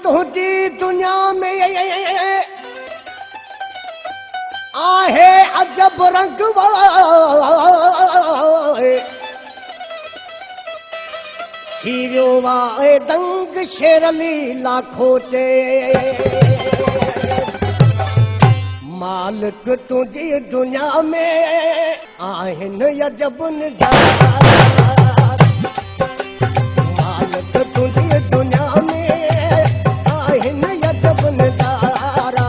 तुझी दुनिया में आहे अजब रंग थीरियो वाए दंग शेरली लाखो चे मालिक तुझी दुनिया में आहिन अजब नज़ारा मालिक तुझी दुनिया में आहिन अजब नज़ारा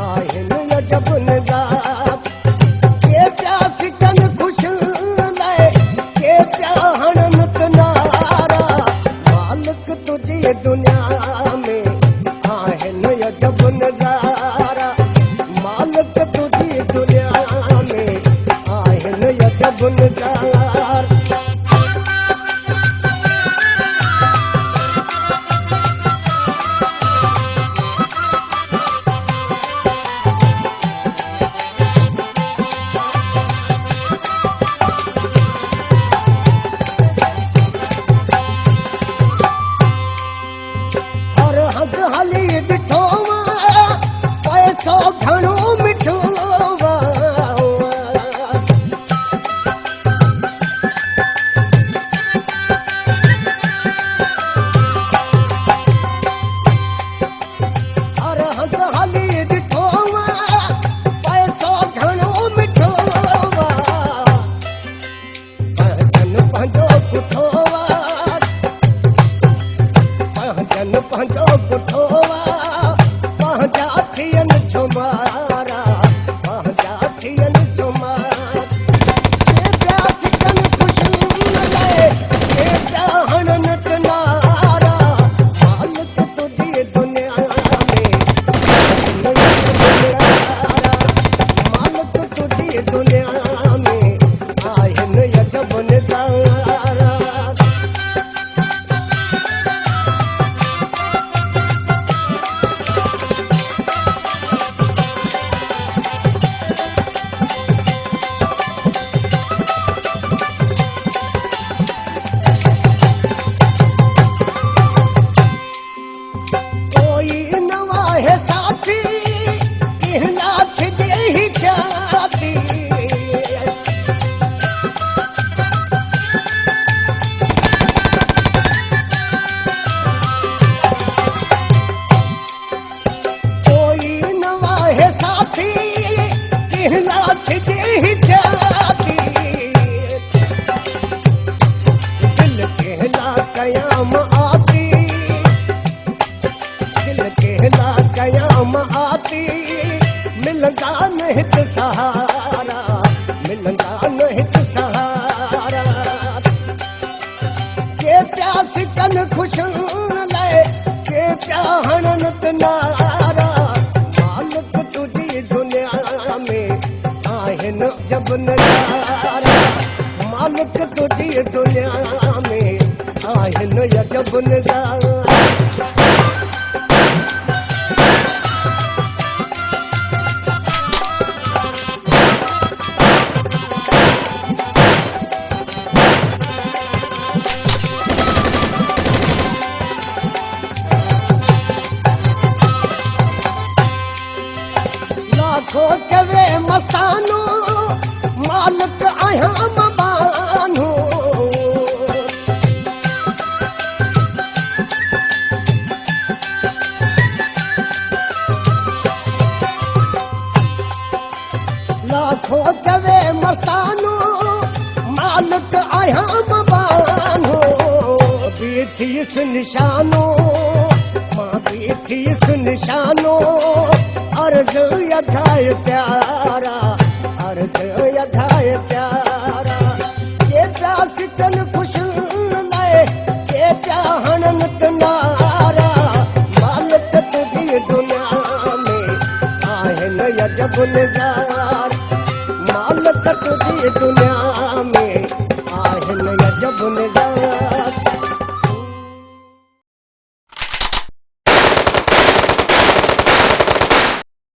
आहिन अजब नज़ारा के प्यास कन खुश लाए के प्या हणन तनारा मालिक तुझी दुनिया में आहिन अजब नज़ारा मालिक तुझी दुनिया में आहिन अजब नज़ारा हली ॾिठो पैसो घणो मिठो हर हंधि हली ॾिठो पैसो घणो मिठो पंहिंजो पुठो पंहिंजो पुठो पंहिंजा थियनि छुमारा पंहिंजा थियनि छुमार के पिया सिकनि ख़ुशियुनि लाइ के पिया हणनि तनारा मालिक तुझी दुनिया में मालिक तुझी दुनिया में आहिन अजब नज़ारा दिल कहला कयाम आती दिल कहला कयाम आती मिलंदा नहीं तो सहारा मिलंदा नहीं तो सहारा के प्यास कन खुशियुनि लाइ के प्या हणन तनारा मालिक तुझी दुनिया में आहिन अजब नज़ारा मालिक तुझी दुनिया में आहिन अजब नज़ारा लाखो चवे मस्तानो मालिक आहियां मबानो लाखो चवे मस्तानो मालिक आहियां मबानो बीठीस निशानो मां बीठीस निशानो अर्ज़ यघाए प्यारा अर्ज़ यघाए प्यारा के पिया सिकनि ख़ुशियुनि लाइ के पिया हणनि तनारा मालिक तुझी दुनिया में आहिन अजब नज़ारा मालिक तुझी दुनिया में